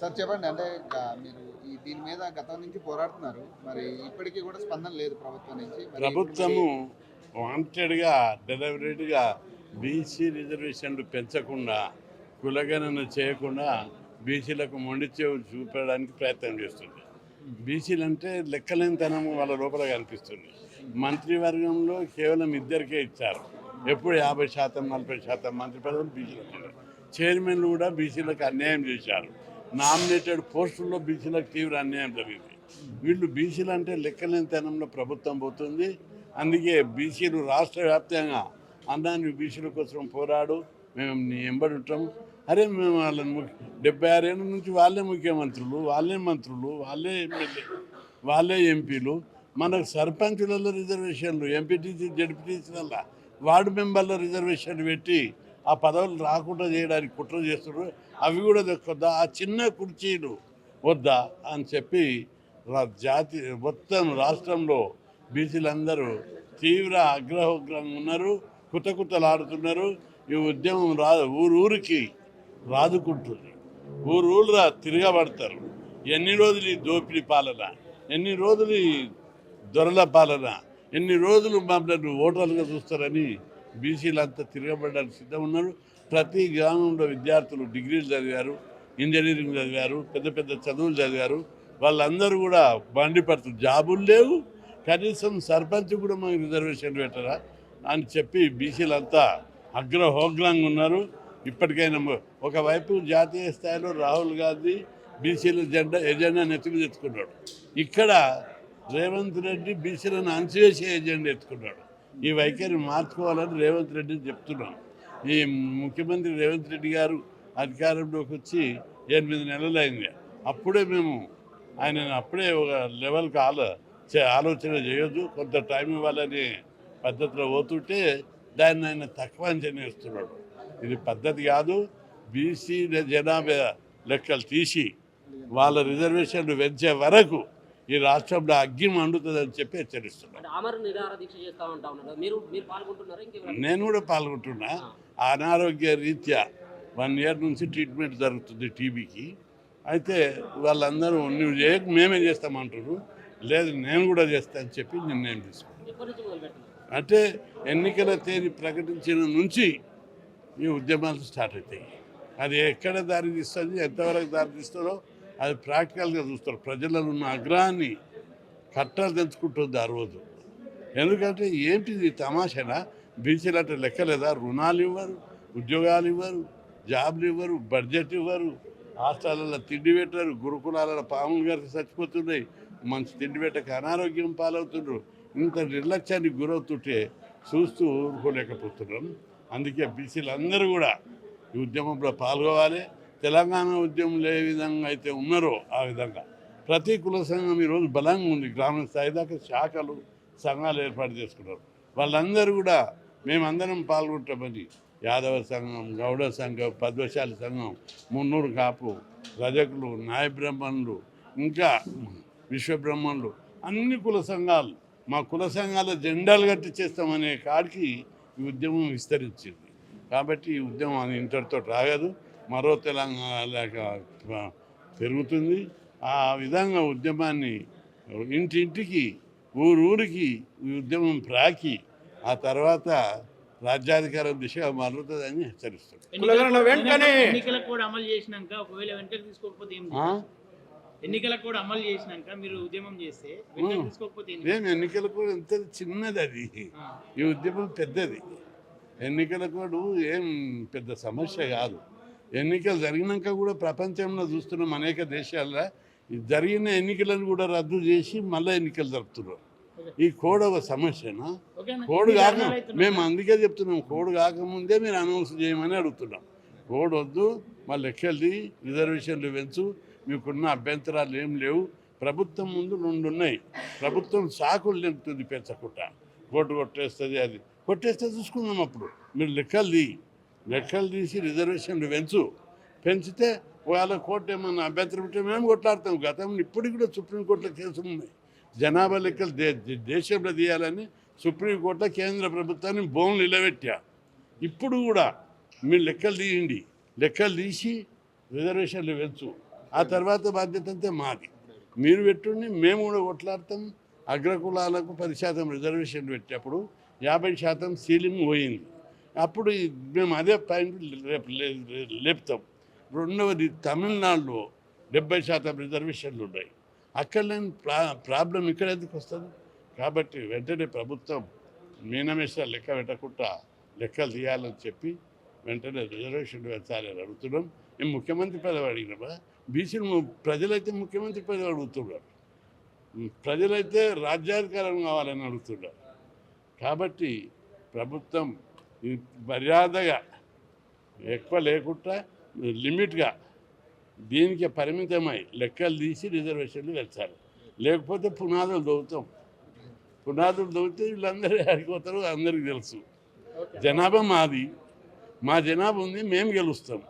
Sir చెప్పండి. అంటే మీరు దీని మీద గతం నుంచి పోరాడుతున్నారు. మరి ఇప్పటికీ కూడా స్పందన లేదు ప్రభుత్వం నుంచి. మరి ఇప్పుడు ప్రభుత్వము వాంటెడ్గా డెలివరీగా బీసీ రిజర్వేషన్లు పెంచకుండా కులగణన చేయకుండా బీసీలకు మొండి చెవులు చూపడానికి ప్రయత్నం చేస్తుంది. బీసీలు అంటే లెక్కలేనితనం వాళ్ళ లోపల కనిపిస్తుంది. మంత్రివర్గంలో కేవలం ఇద్దరికే ఇచ్చారు. ఎప్పుడు 50% 40% మంత్రి పదవులు బీసీలకు ఉన్నాయి. చైర్మన్లు కూడా బీసీలకు అన్యాయం చేశారు. నామినేటెడ్ పోస్టుల్లో బీసీలకు తీవ్ర అన్యాయం జరిగింది. వీళ్ళు బీసీలు అంటే లెక్కలేనితనంలో ప్రభుత్వం పోతుంది. అందుకే బీసీలు రాష్ట్ర వ్యాప్తంగా అన్నాన్ని బీసీల కోసం పోరాడు, మేము నీ ఎంబడి ఉంటాము. అరే మేము వాళ్ళని 76 ఏళ్ళ నుంచి వాళ్ళే ముఖ్యమంత్రులు, వాళ్ళే మంత్రులు, వాళ్ళే ఎమ్మెల్యే, వాళ్ళే ఎంపీలు. మనకు సర్పంచులలో రిజర్వేషన్లు, ఎంపీటీసీ జడ్పీటీసీల వార్డు మెంబర్ల రిజర్వేషన్లు పెట్టి ఆ పదవులు రాకుండా చేయడానికి కుట్ర చేస్తున్నారు. అవి కూడా దక్కొద్దా, ఆ చిన్న కుర్చీలు వద్దా అని చెప్పి జాతి మొత్తం రాష్ట్రంలో బీసీలందరూ తీవ్ర ఆగ్రహోగ్రంగా ఉన్నారు, కుతకుతలాడుతున్నారు. ఈ ఉద్యమం ఊరికి రాదుకుంటుంది. ఊరురా తిరగబడతారు. ఎన్ని రోజులు ఈ దోపిడీ పాలన, ఎన్ని రోజులు ఈ దొరల పాలన, ఎన్ని రోజులు మమ్మల్ని ఓటర్లుగా చూస్తారని బీసీలంతా తిరగబడడానికి సిద్ధం ఉన్నారు. ప్రతి గ్రామంలో విద్యార్థులు డిగ్రీలు చదివారు, ఇంజనీరింగ్ చదివారు, పెద్ద పెద్ద చదువులు చదివారు. వాళ్ళందరూ కూడా మండిపడుతున్నారు. జాబులు లేవు, కనీసం సర్పంచ్ కూడా మాకు రిజర్వేషన్ పెట్టరా అని చెప్పి బీసీలంతా అగ్రహోగ్రంగా ఉన్నారు. ఇప్పటికైనా ఒకవైపు జాతీయ స్థాయిలో రాహుల్ గాంధీ బీసీల ఎజెండా నెత్తికి తెచ్చుకున్నాడు. ఇక్కడ రేవంత్ రెడ్డి బీసీలను అణచివేసే ఎజెండా ఎత్తుకున్నాడు. ఈ వైఖరి మార్చుకోవాలని రేవంత్ రెడ్డిని చెప్తున్నాం. ఈ ముఖ్యమంత్రి రేవంత్ రెడ్డి గారు అధికారంలోకి వచ్చి 8 నెలలు అయింది. అప్పుడే మేము అప్పుడే ఒక లెవెల్కి ఆలోచన చేయొద్దు, కొంత టైం ఇవ్వాలని పద్ధతిలో పోతుంటే దాన్ని ఆయన తక్కువ అంచనా వేస్తున్నాడు. ఇది పద్ధతి కాదు. బీసీ జనాభా లెక్కలు తీసి వాళ్ళ రిజర్వేషన్లు పెంచే వరకు ఈ రాష్ట్రంలో అగ్గి మండుతుందని చెప్పి హెచ్చరిస్తున్నాను. నేను కూడా పాల్గొంటున్నా. అనారోగ్య రీత్యా 1 ఇయర్ నుంచి ట్రీట్మెంట్ జరుగుతుంది టీబీకి. అయితే వాళ్ళందరూ నువ్వు చేయక మేమే చేస్తామంటారు. లేదు నేను కూడా చేస్తా అని చెప్పి నిర్ణయం తీసుకున్నాను. అంటే ఎన్నికల తేదీ ప్రకటించిన నుంచి ఈ ఉద్యమాలు స్టార్ట్ అవుతాయి. అది ఎక్కడ దారి తీస్తుంది, ఎంతవరకు దారి తీస్తుందో అది ప్రాక్టికల్గా చూస్తారు. ప్రజలలో ఉన్న ఆగ్రహాన్ని కట్టాలు తెంచుకుంటుంది ఆ రోజు. ఎందుకంటే ఏంటిది తమాషానా? బీసీలు అంటే లెక్కలేదా? రుణాలు ఇవ్వరు, ఉద్యోగాలు ఇవ్వరు, జాబ్లు ఇవ్వరు, బడ్జెట్ ఇవ్వరు, హాస్టల్లో తిండి పెట్టరు, గురుకులాలలో పాములు గారికి చచ్చిపోతున్నాయి, మంచి తిండి పెట్టక అనారోగ్యం పాలవుతున్నారు. ఇంత నిర్లక్ష్యానికి గురవుతుంటే చూస్తూ ఊరుకోలేకపోతున్నాం. అందుకే బీసీలు అందరూ కూడా ఈ ఉద్యమంలో పాల్గొవాలి. తెలంగాణ ఉద్యమంలో ఏ విధంగా అయితే ఉన్నారో ఆ విధంగా ప్రతి కుల సంఘం ఈరోజు బలంగా ఉంది. గ్రామ స్థాయి దాకా శాఖలు, సంఘాలు ఏర్పాటు చేసుకున్నారు. వాళ్ళందరూ కూడా మేమందరం పాల్గొంటామని యాదవ సంఘం, గౌడ సంఘం, పద్మశాలి సంఘం, మున్నూరు కాపు, రజకులు, నాయ బ్రహ్మణులు, ఇంకా విశ్వబ్రహ్మణులు, అన్ని కుల సంఘాలు మా కుల సంఘాల జెండాలు కట్టి చేస్తామనే కాడికి ఈ ఉద్యమం విస్తరించింది. కాబట్టి ఈ ఉద్యమం ఇంతటితో రాగదు, మరో తెలంగాణ పెరుగుతుంది. ఆ విధంగా ఉద్యమాన్ని ఇంటింటికి, ఊరికి ఈ ఉద్యమం ప్రాకి ఆ తర్వాత రాజ్యాధికారం దిశగా మారుతుందని హెచ్చరిస్తుంది. ఎన్నికలకు కూడా అమలు చేసినాక ఒకవేళ వెంటనే తీసుకోకపోతే ఎన్నికలకు కూడా అమలు చేసినాక మీరు ఉద్యమం చేస్తే తీసుకోకపోతే ఎన్నికల కూడా ఎంత చిన్నది అది, ఈ ఉద్యమం పెద్దది. ఎన్నికల కూడా ఏం పెద్ద సమస్య కాదు. ఎన్నికలు జరిగినాక కూడా ప్రపంచంలో చూస్తున్నాం అనేక దేశాల్లో జరిగిన ఎన్నికలను కూడా రద్దు చేసి మళ్ళీ ఎన్నికలు జరుపుతున్నారు. ఈ కోడ్ ఒక సమస్యనా? కోడ్ కాక మేము అందుకే చెప్తున్నాం, కోడ్ కాకముందే మీరు అనౌన్స్ చేయమని అడుగుతున్నాం. కోడ్ వద్దు, మా లెక్కలు రిజర్వేషన్లు పెంచు, మీకున్న అభ్యంతరాలు ఏం లేవు. ప్రభుత్వం ముందు 2 ఉన్నాయి. ప్రభుత్వం సాకులు నింపుతుంది పెంచకుండా, కోర్టు కొట్టేస్తుంది. అది కొట్టేస్తే చూసుకుందాం. అప్పుడు మీరు లెక్కలు తీసి రిజర్వేషన్లు పెంచితే వాళ్ళ కోర్టు ఏమన్నా అభ్యంతరం ఉంటే మేము కొట్లాడతాం. గతంలో ఇప్పటికి కూడా సుప్రీంకోర్టులో కేసులు ఉన్నాయి. జనాభా లెక్కలు దేశంలో తీయాలని సుప్రీంకోర్టులో కేంద్ర ప్రభుత్వాన్ని బోన్లు నిలబెట్టా. ఇప్పుడు కూడా మీరు లెక్కలు తీయండి, లెక్కలు తీసి రిజర్వేషన్లు ఆ తర్వాత బాధ్యత అంతా మాది. మీరు పెట్టుండి మేము కూడా కొట్లాడతాం. అగ్రకులాలకు 10% రిజర్వేషన్ పెట్టేప్పుడు 50% సీలింగ్ పోయింది. అప్పుడు మేము అదే పాయింట్ లేపుతాం. రెండవది, తమిళనాడులో 70% రిజర్వేషన్లు ఉన్నాయి. అక్కడ లేని ప్రాబ్లం ఇక్కడ ఎందుకు వస్తుంది? కాబట్టి వెంటనే ప్రభుత్వం మీనమేషాలు లెక్క పెట్టకుండా లెక్కలు తీయాలని చెప్పి వెంటనే రిజర్వేషన్ పెంచాలని అడుగుతున్నాం. మేము ముఖ్యమంత్రి పదవి అడిగినామా? బీసీలు ప్రజలైతే ముఖ్యమంత్రి పదవి అడుగుతున్నారు, ప్రజలైతే రాజ్యాధికారం కావాలని అడుగుతున్నారు. కాబట్టి ప్రభుత్వం మర్యాదగా ఎక్కువ లేకుండా లిమిట్గా దీనికి పరిమితమై లెక్కలు తీసి రిజర్వేషన్లు పెంచాలి. లేకపోతే పునాదులు దవ్వుతే వీళ్ళందరూ ఆడిపోతారు. అందరికీ తెలుసు. జనాభా మాది, మా జనాభా ఉంది, మేము గెలుస్తాం.